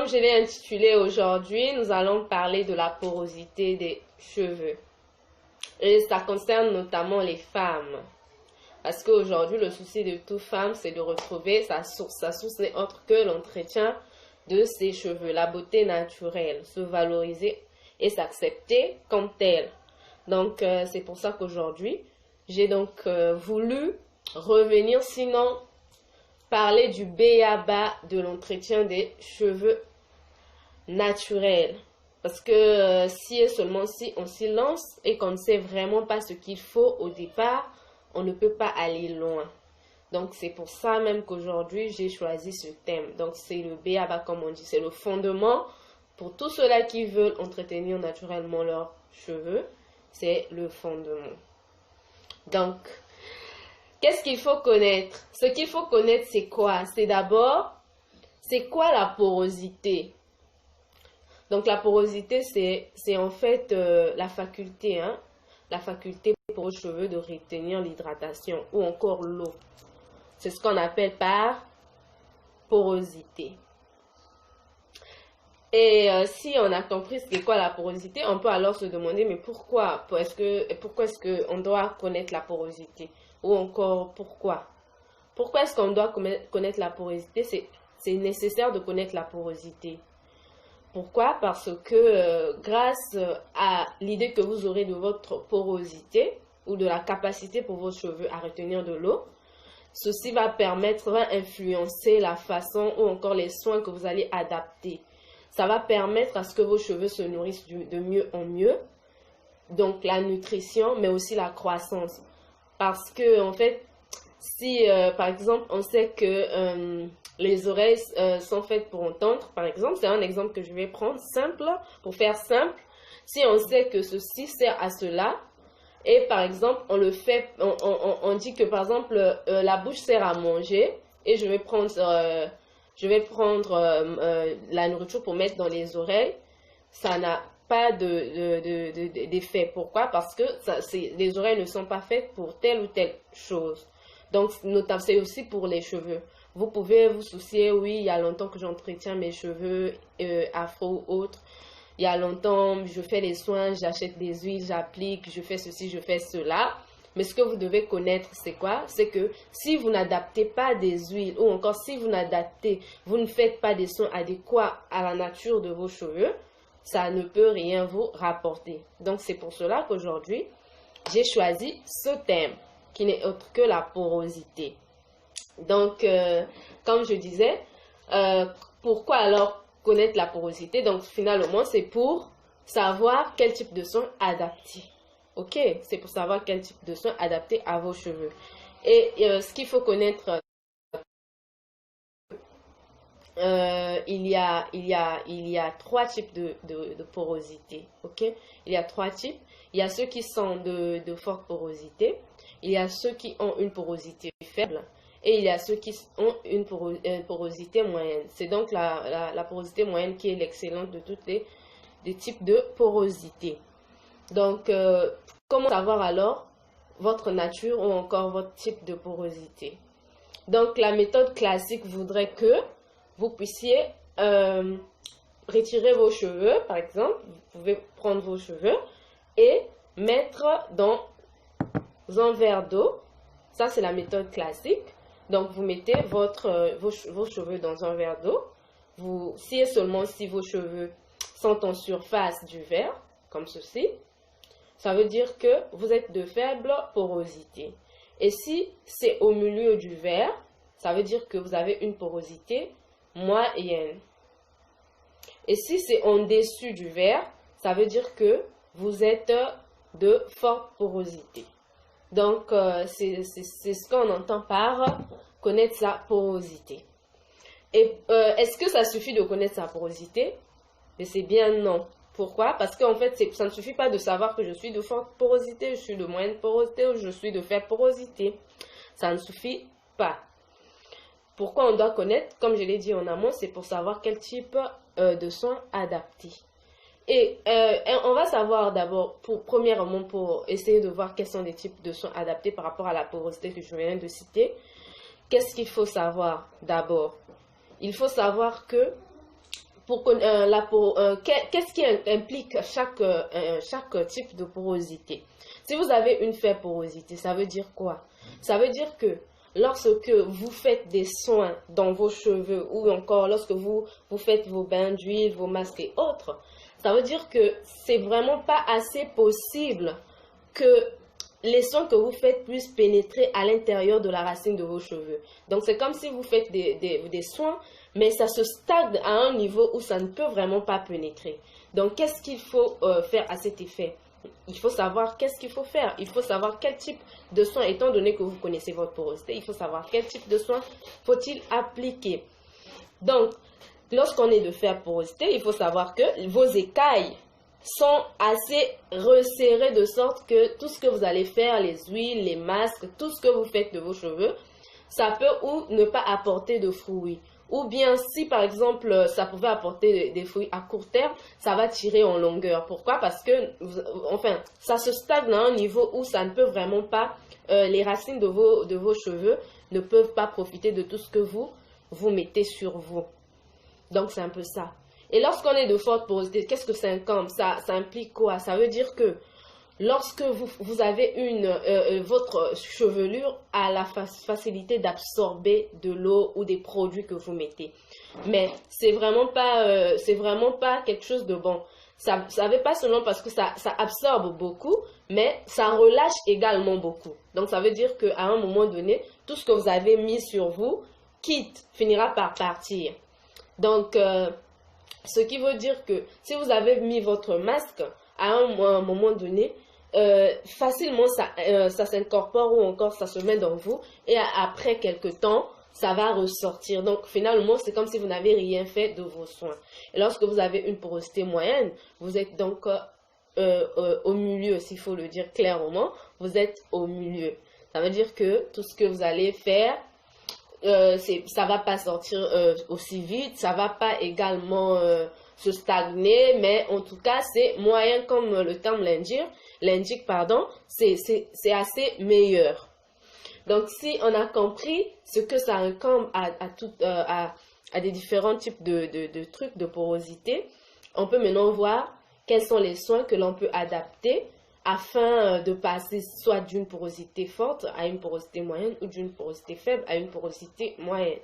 comme je l'ai intitulé aujourd'hui, nous allons parler de la porosité des cheveux. Et ça concerne notamment les femmes. Parce qu'aujourd'hui, le souci de toute femme, c'est de retrouver sa source. Sa source n'est autre que l'entretien de ses cheveux, la beauté naturelle, se valoriser et s'accepter comme telle. Donc, c'est pour ça qu'aujourd'hui, j'ai donc voulu revenir, sinon parler du b.a.-ba de l'entretien des cheveux naturels. Parce que si et seulement si on s'y lance et qu'on ne sait vraiment pas ce qu'il faut au départ, on ne peut pas aller loin. Donc c'est pour ça même qu'aujourd'hui j'ai choisi ce thème. Donc c'est le b.a.-ba comme on dit, c'est le fondement pour tous ceux-là qui veulent entretenir naturellement leurs cheveux. C'est le fondement. Donc, qu'est-ce qu'il faut connaître? Ce qu'il faut connaître, c'est quoi? C'est d'abord, c'est quoi la porosité? Donc, la porosité, c'est en fait la faculté, la faculté pour vos cheveux de retenir l'hydratation ou encore l'eau. C'est ce qu'on appelle par porosité. Et si on a compris ce qu'est quoi la porosité, on peut alors se demander, mais pourquoi est-ce qu'on doit connaître la porosité? Ou encore, pourquoi? Pourquoi est-ce qu'on doit connaître la porosité? C'est nécessaire de connaître la porosité. Pourquoi? Parce que grâce à l'idée que vous aurez de votre porosité ou de la capacité pour vos cheveux à retenir de l'eau, ceci va influencer la façon ou encore les soins que vous allez adapter. Ça va permettre à ce que vos cheveux se nourrissent de mieux en mieux. Donc, la nutrition, mais aussi la croissance. Parce que, en fait, si, par exemple, on sait que les oreilles sont faites pour entendre, par exemple, c'est un exemple que je vais prendre, simple, pour faire simple. Si on sait que ceci sert à cela, et par exemple, on dit que, par exemple, la bouche sert à manger, et je vais prendre la nourriture pour mettre dans les oreilles, ça n'a pas d'effet. Pourquoi? Parce que les oreilles ne sont pas faites pour telle ou telle chose. Donc, c'est aussi pour les cheveux. Vous pouvez vous soucier, oui, il y a longtemps que j'entretiens mes cheveux afro ou autres. Il y a longtemps, je fais les soins, j'achète des huiles, j'applique, je fais ceci, je fais cela. Mais ce que vous devez connaître, c'est quoi? C'est que si vous n'adaptez pas des huiles ou encore si vous ne faites pas des soins adéquats à la nature de vos cheveux, ça ne peut rien vous rapporter. Donc, c'est pour cela qu'aujourd'hui, j'ai choisi ce thème qui n'est autre que la porosité. Donc, comme je disais, pourquoi alors connaître la porosité? Donc, finalement, c'est pour savoir quel type de soins adapter. Ok, c'est pour savoir quel type de soins adapter à vos cheveux. Et ce qu'il faut connaître, il y a trois types de porosité. Ok, il y a trois types. Il y a ceux qui sont de forte porosité. Il y a ceux qui ont une porosité faible. Et il y a ceux qui ont une porosité moyenne. C'est donc la porosité moyenne qui est l'excellente de tous les types de porosité. Donc, comment savoir alors votre nature ou encore votre type de porosité? Donc, la méthode classique voudrait que vous puissiez retirer vos cheveux, par exemple. Vous pouvez prendre vos cheveux et mettre dans un verre d'eau. Ça, c'est la méthode classique. Donc, vous mettez vos cheveux dans un verre d'eau. Si et seulement si vos cheveux sont en surface du verre, comme ceci, ça veut dire que vous êtes de faible porosité. Et si c'est au milieu du verre, ça veut dire que vous avez une porosité moyenne. Et si c'est en dessus du verre, ça veut dire que vous êtes de forte porosité. Donc, c'est ce qu'on entend par connaître sa porosité. Et est-ce que ça suffit de connaître sa porosité? Mais c'est bien non. Pourquoi? Parce qu'en fait, ça ne suffit pas de savoir que je suis de forte porosité, je suis de moyenne porosité ou je suis de faible porosité. Ça ne suffit pas. Pourquoi on doit connaître? Comme je l'ai dit en amont, c'est pour savoir quel type de soins adapter. Et on va savoir d'abord, premièrement, pour essayer de voir quels sont les types de soins adaptés par rapport à la porosité que je viens de citer. Qu'est-ce qu'il faut savoir d'abord? Il faut savoir que qu'est-ce qui implique chaque type de porosité? Si vous avez une faible porosité, ça veut dire quoi? Ça veut dire que lorsque vous faites des soins dans vos cheveux ou encore lorsque vous faites vos bains d'huile, vos masques et autres, ça veut dire que c'est vraiment pas assez possible que les soins que vous faites puissent pénétrer à l'intérieur de la racine de vos cheveux. Donc, c'est comme si vous faites des soins, mais ça se stagne à un niveau où ça ne peut vraiment pas pénétrer. Donc, qu'est-ce qu'il faut faire à cet effet? Il faut savoir qu'est-ce qu'il faut faire. Il faut savoir quel type de soins, étant donné que vous connaissez votre porosité, il faut savoir quel type de soins faut-il appliquer. Donc, lorsqu'on est de faible porosité, il faut savoir que vos écailles sont assez resserrées de sorte que tout ce que vous allez faire, les huiles, les masques, tout ce que vous faites de vos cheveux, ça peut ou ne pas apporter de fruits. Ou bien si par exemple ça pouvait apporter des fruits à court terme, ça va tirer en longueur. Pourquoi? Parce que enfin ça se stagne à un niveau où ça ne peut vraiment pas, les racines de vos cheveux ne peuvent pas profiter de tout ce que vous mettez sur vous. Donc c'est un peu ça. Et lorsqu'on est de forte porosité, qu'est-ce que ça incombe? Ça implique quoi? Ça veut dire que lorsque vous avez votre chevelure a la facilité d'absorber de l'eau ou des produits que vous mettez. Mais c'est vraiment pas quelque chose de bon. Ça veut pas seulement parce que ça absorbe beaucoup, mais ça relâche également beaucoup. Donc ça veut dire qu'à un moment donné, tout ce que vous avez mis sur vous finira par partir. Donc, ce qui veut dire que si vous avez mis votre masque, à un moment donné, facilement ça s'incorpore ou encore ça se met dans vous et après quelques temps, ça va ressortir. Donc, finalement, c'est comme si vous n'avez rien fait de vos soins. Et lorsque vous avez une porosité moyenne, vous êtes donc au milieu, s'il faut le dire clairement, vous êtes au milieu. Ça veut dire que tout ce que vous allez faire, ça va pas sortir aussi vite, ça va pas également se stagner, mais en tout cas c'est moyen comme le terme l'indique, pardon, c'est assez meilleur. Donc si on a compris ce que ça incombe à des différents types de trucs de porosité, on peut maintenant voir quels sont les soins que l'on peut adapter afin de passer soit d'une porosité forte à une porosité moyenne ou d'une porosité faible à une porosité moyenne.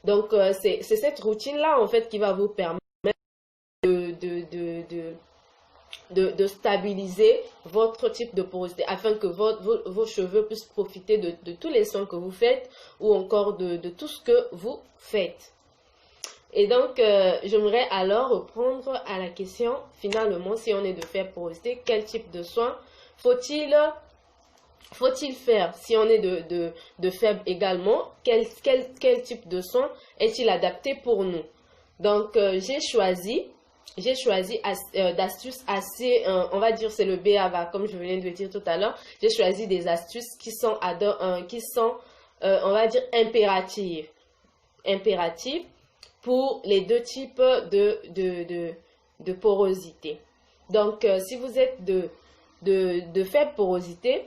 Donc, c'est cette routine-là, en fait, qui va vous permettre de stabiliser votre type de porosité afin que vos cheveux puissent profiter de tous les soins que vous faites ou encore de tout ce que vous faites. Et donc, j'aimerais alors reprendre à la question, finalement, si on est de faible porosité, quel type de soins faut-il faire? Si on est de faible également, quel type de soins est-il adapté pour nous? Donc, j'ai choisi d'astuces assez, on va dire c'est le B.A.V.A. comme je venais de le dire tout à l'heure. J'ai choisi des astuces qui sont on va dire, impératives pour les deux types de porosité. Donc, si vous êtes de faible porosité,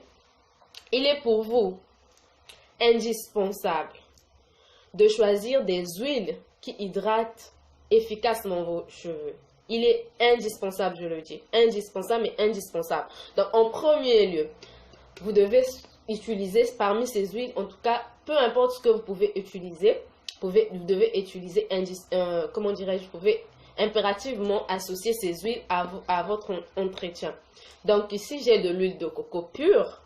il est pour vous indispensable de choisir des huiles qui hydratent efficacement vos cheveux. Il est indispensable, je le dis, indispensable mais indispensable. Donc, en premier lieu, vous devez utiliser parmi ces huiles, en tout cas, peu importe ce que vous pouvez utiliser, vous devez utiliser, comment dirais-je, vous pouvez impérativement associer ces huiles à votre entretien. Donc ici, j'ai de l'huile de coco pure.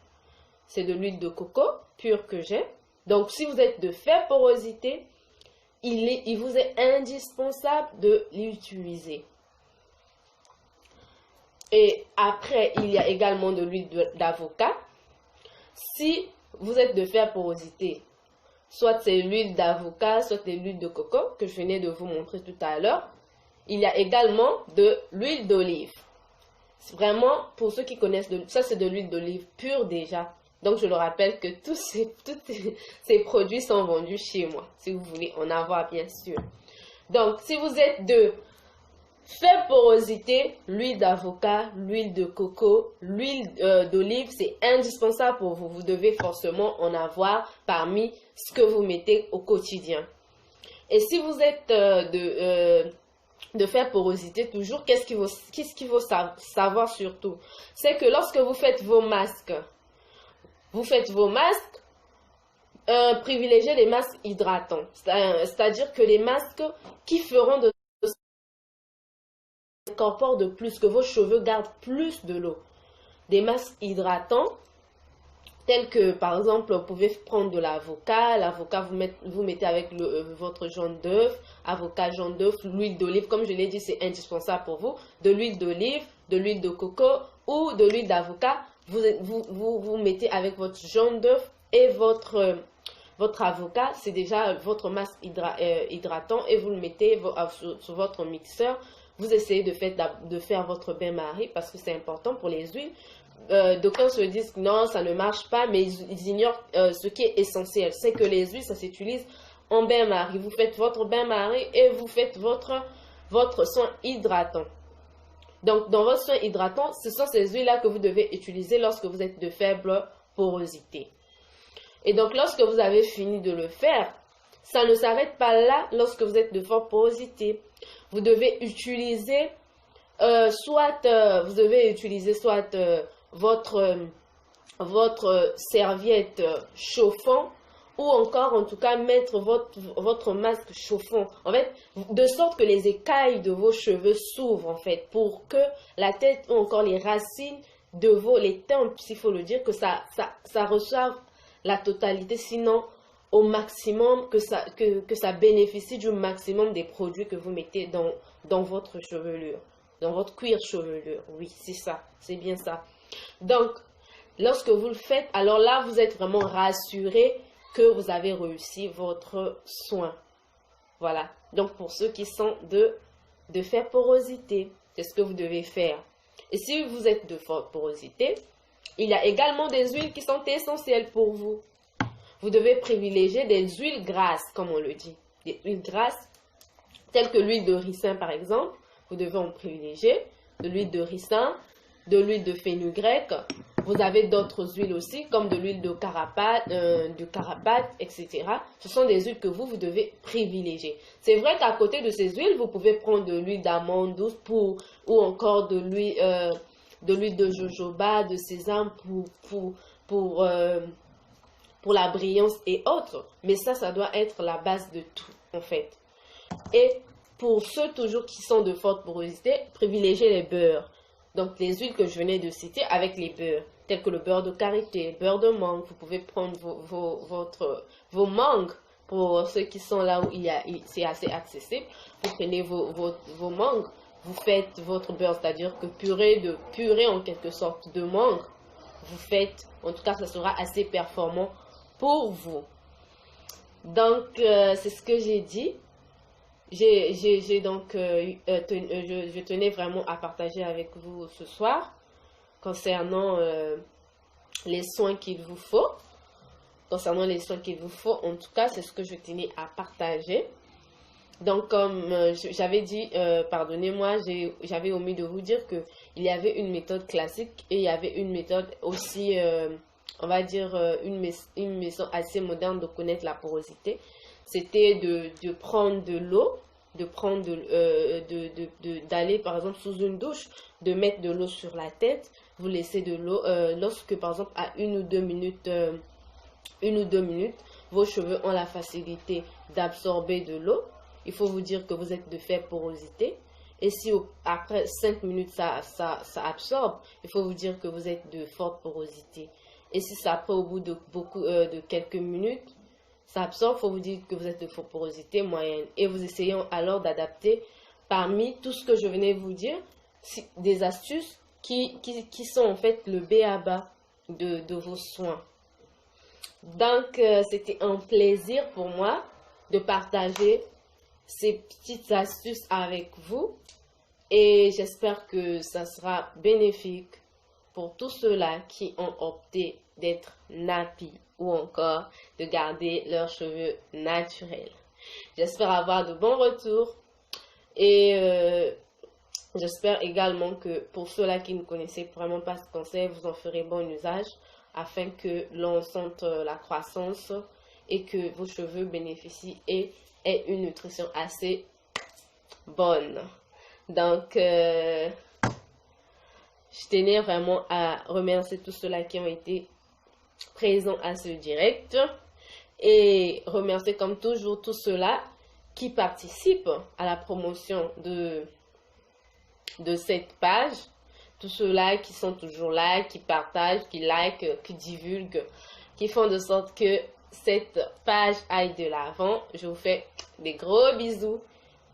C'est de l'huile de coco pure que j'ai. Donc si vous êtes de faible porosité, il vous est indispensable de l'utiliser. Et après, il y a également de l'huile d'avocat. Si vous êtes de faible porosité, soit c'est l'huile d'avocat, soit c'est l'huile de coco que je venais de vous montrer tout à l'heure. Il y a également de l'huile d'olive. C'est vraiment, pour ceux qui connaissent, ça c'est de l'huile d'olive pure déjà. Donc je le rappelle que tous ces produits sont vendus chez moi, si vous voulez en avoir bien sûr. Donc si vous êtes de faible porosité, l'huile d'avocat, l'huile de coco, l'huile d'olive, c'est indispensable pour vous. Vous devez forcément en avoir parmi ce que vous mettez au quotidien. Et si vous êtes de faire porosité toujours, qu'est-ce qu'il faut savoir surtout? C'est que lorsque vous faites vos masques, privilégiez les masques hydratants. C'est-à-dire que les masques qui feront de incorporent de plus, que vos cheveux gardent plus de l'eau. Des masques hydratants, tels que par exemple, vous pouvez prendre de l'avocat. L'avocat, vous mettez avec votre jaune d'œuf, avocat, jaune d'œuf, l'huile d'olive, comme je l'ai dit, c'est indispensable pour vous. De l'huile d'olive, de l'huile de coco ou de l'huile d'avocat. Vous mettez avec votre jaune d'œuf et votre avocat, c'est déjà votre masque hydratant, et vous le mettez sur votre mixeur. Vous essayez de faire votre bain-marie parce que c'est important pour les huiles. D'aucuns se disent que non, ça ne marche pas, mais ils ignorent ce qui est essentiel. C'est que les huiles, ça s'utilise en bain-marie. Vous faites votre bain-marie et vous faites votre soin hydratant. Donc, dans votre soin hydratant, ce sont ces huiles-là que vous devez utiliser lorsque vous êtes de faible porosité. Et donc, lorsque vous avez fini de le faire, ça ne s'arrête pas là lorsque vous êtes de forte porosité. Vous devez utiliser votre serviette chauffant, ou encore en tout cas mettre votre masque chauffant, en fait, de sorte que les écailles de vos cheveux s'ouvrent, en fait, pour que la tête ou encore les racines de les tempes, s'il faut le dire, que ça reçoive la totalité, sinon au maximum, que ça bénéficie du maximum des produits que vous mettez dans votre chevelure, dans votre cuir chevelure. Oui, c'est ça, c'est bien ça. Donc, lorsque vous le faites, alors là, vous êtes vraiment rassuré que vous avez réussi votre soin. Voilà. Donc, pour ceux qui sont de faible porosité, c'est ce que vous devez faire. Et si vous êtes de forte porosité, il y a également des huiles qui sont essentielles pour vous. Vous devez privilégier des huiles grasses, comme on le dit. Des huiles grasses, telles que l'huile de ricin, par exemple. Vous devez en privilégier. De l'huile de ricin, de l'huile de fenugrec. Vous avez d'autres huiles aussi, comme de l'huile de carapate, etc. Ce sont des huiles que vous devez privilégier. C'est vrai qu'à côté de ces huiles, vous pouvez prendre de l'huile d'amande douce ou encore de l'huile de jojoba, de sésame pour la brillance et autres. Mais ça doit être la base de tout, en fait. Et pour ceux toujours qui sont de forte porosité, privilégiez les beurres. Donc, les huiles que je venais de citer avec les beurres, tels que le beurre de karité, beurre de mangue. Vous pouvez prendre vos mangues, pour ceux qui sont là où c'est assez accessible. Vous prenez vos mangues, vous faites votre beurre, c'est-à-dire que purée en quelque sorte de mangue. Vous faites, en tout cas, ça sera assez performant pour vous. Donc, c'est ce que j'ai dit. Je tenais vraiment à partager avec vous ce soir concernant les soins qu'il vous faut. Concernant les soins qu'il vous faut, en tout cas, c'est ce que je tenais à partager. Donc, comme j'avais dit, pardonnez-moi, j'avais omis de vous dire qu'il y avait une méthode classique et il y avait une méthode aussi, on va dire, une méthode assez moderne de connaître la porosité. C'était de prendre de l'eau, d'aller par exemple sous une douche, de mettre de l'eau sur la tête, vous laissez de l'eau, lorsque par exemple à 1 ou 2 minutes, vos cheveux ont la facilité d'absorber de l'eau, il faut vous dire que vous êtes de faible porosité. Et si après 5 minutes ça absorbe, il faut vous dire que vous êtes de forte porosité. Et si ça après au bout de quelques minutes, ça absorbe, il faut vous dire que vous êtes de forte porosité moyenne. Et vous essayez alors d'adapter parmi tout ce que je venais de vous dire, des astuces qui sont en fait le b.a.-ba de vos soins. Donc, c'était un plaisir pour moi de partager ces petites astuces avec vous. Et j'espère que ça sera bénéfique pour tous ceux-là qui ont opté d'être nappy ou encore de garder leurs cheveux naturels. J'espère avoir de bons retours et j'espère également que pour ceux-là qui ne connaissaient vraiment pas ce conseil, vous en ferez bon usage afin que l'on sente la croissance et que vos cheveux bénéficient et aient une nutrition assez bonne. Donc, je tenais vraiment à remercier tous ceux-là qui ont été présents à ce direct et remercier comme toujours tous ceux-là qui participent à la promotion de cette page. Tous ceux-là qui sont toujours là, qui partagent, qui likent, qui divulguent, qui font de sorte que cette page aille de l'avant. Je vous fais des gros bisous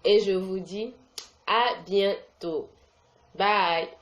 et je vous dis à bientôt. Bye!